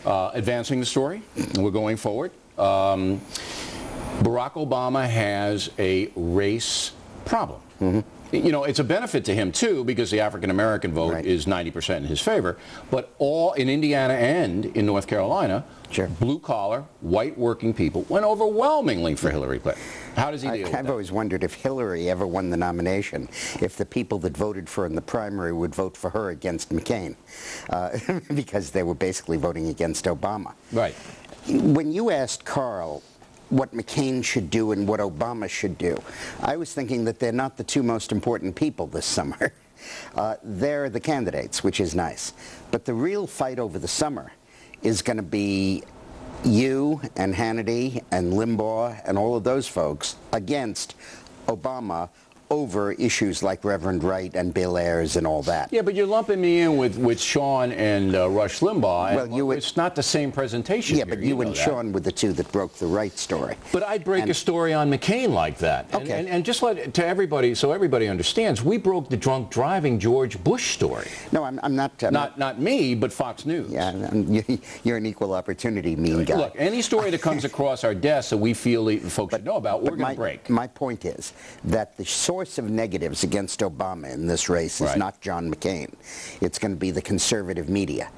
advancing the story. We're going forward. Barack Obama has a race problem. You know, it's a benefit to him, too, because the African-American vote is 90% in his favor. But all in Indiana and in North Carolina, blue-collar, white working people went overwhelmingly for Hillary Clinton. How does he deal with that? I've always wondered if Hillary ever won the nomination, if the people that voted for her in the primary would vote for her against McCain, because they were basically voting against Obama. Right. When you asked Carl what McCain should do and what Obama should do, I was thinking that they're not the two most important people this summer. They're the candidates, which is nice. But the real fight over the summer is going to be you and Hannity and Limbaugh and all of those folks against Obama over issues like Reverend Wright and Bill Ayers and all that. Yeah, but you're lumping me in with Sean and Rush Limbaugh. Well, it's not the same presentation. Yeah, but you and Sean were the two that broke the Wright story. But I'd break a story on McCain like that. Okay. And just to everybody, so everybody understands, we broke the drunk driving George Bush story. No, I'm not. Not me, but Fox News. Yeah, you're an equal opportunity mean guy. Look, any story that comes across our desk that we feel folks should know about, we're going to break. My point is that the source of negatives against Obama in this race is not John McCain. It's going to be the conservative media.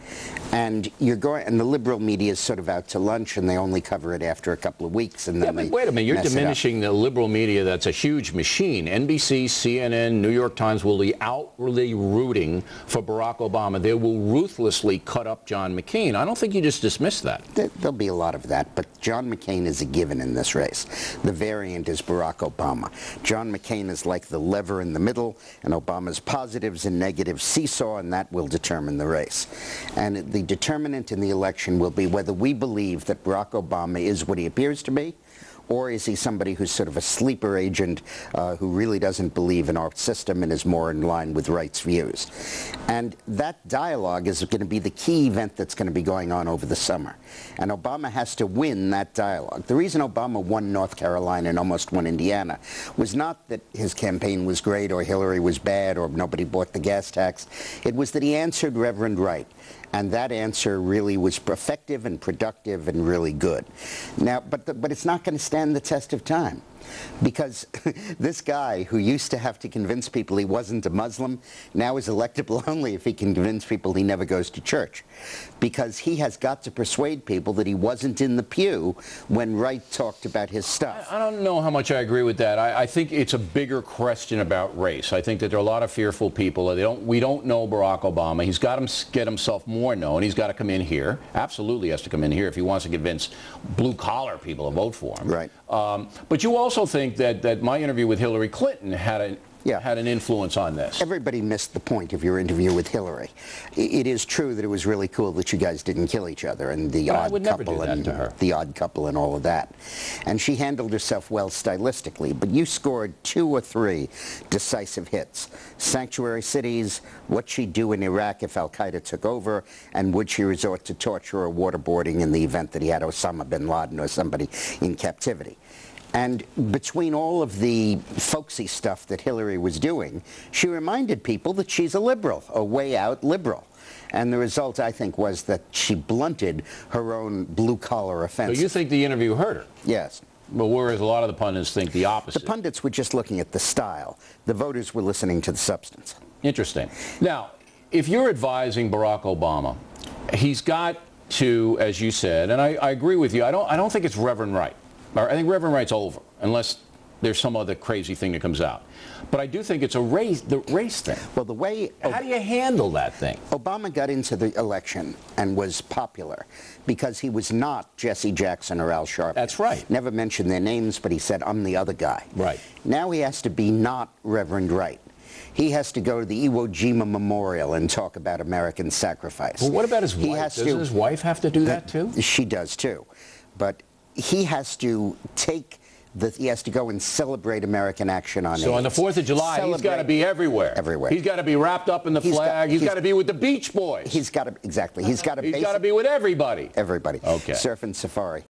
And the liberal media is sort of out to lunch, and they only cover it after a couple of weeks, and then but wait a minute, you're diminishing the liberal media. That's a huge machine. NBC, CNN, New York Times will be outwardly rooting for Barack Obama. They will ruthlessly cut up John McCain. I don't think you just dismiss that. There'll be a lot of that, but John McCain is a given in this race. The variant is Barack Obama. John McCain is like the lever in the middle, and Obama's positives and negatives seesaw, and that will determine the race. And the determinant in the election will be whether we believe that Barack Obama is what he appears to be, or is he somebody who's sort of a sleeper agent who really doesn't believe in our system and is more in line with Wright's views. And that dialogue is going to be the key event that's going to be going on over the summer. And Obama has to win that dialogue. The reason Obama won North Carolina and almost won Indiana was not that his campaign was great or Hillary was bad or nobody bought the gas tax. It was that he answered Reverend Wright. And that answer really was effective and productive and really good. Now, but it's not going to stand the test of time. Because this guy who used to have to convince people he wasn't a Muslim now is electable only if he can convince people he never goes to church. Because he has got to persuade people that he wasn't in the pew when Wright talked about his stuff. I don't know how much I agree with that. I think it's a bigger question about race. I think that there are a lot of fearful people. We don't know Barack Obama. He's got to get himself more known. He's got to come in here. Absolutely has to come in here if he wants to convince blue-collar people to vote for him. Right. But you also think that my interview with Hillary Clinton had an influence on this. Everybody missed the point of your interview with Hillary. It is true that it was really cool that you guys didn't kill each other and the odd couple and the odd couple and all of that. And she handled herself well stylistically, but you scored 2 or 3 decisive hits. Sanctuary cities, what she'd do in Iraq if al-Qaeda took over, and would she resort to torture or waterboarding in the event that he had Osama bin Laden or somebody in captivity. And between all of the folksy stuff that Hillary was doing, she reminded people that she's a liberal, a way-out liberal. And the result, I think, was that she blunted her own blue-collar offenses. So you think the interview hurt her? Yes. But whereas a lot of the pundits think the opposite. The pundits were just looking at the style. The voters were listening to the substance. Interesting. Now, if you're advising Barack Obama, he's got to, as you said, and I agree with you, I don't think it's Reverend Wright. I think Reverend Wright's over, unless there's some other crazy thing that comes out. But I do think it's the race thing. Well, the way... How do you handle that thing? Obama got into the election and was popular because he was not Jesse Jackson or Al Sharpton. That's right. Never mentioned their names, but he said, I'm the other guy. Right. Now he has to be not Reverend Wright. He has to go to the Iwo Jima Memorial and talk about American sacrifice. Well, what about his wife? Doesn't his wife have to do that too? She does too. But he has to he has to go and celebrate American action on AIDS. So on the 4th of July, he's got to be everywhere. Everywhere. He's got to be wrapped up in the flag. He's got to be with the Beach Boys. He's got to, exactly. He's got to be with everybody. Everybody. Okay. Surf and safari.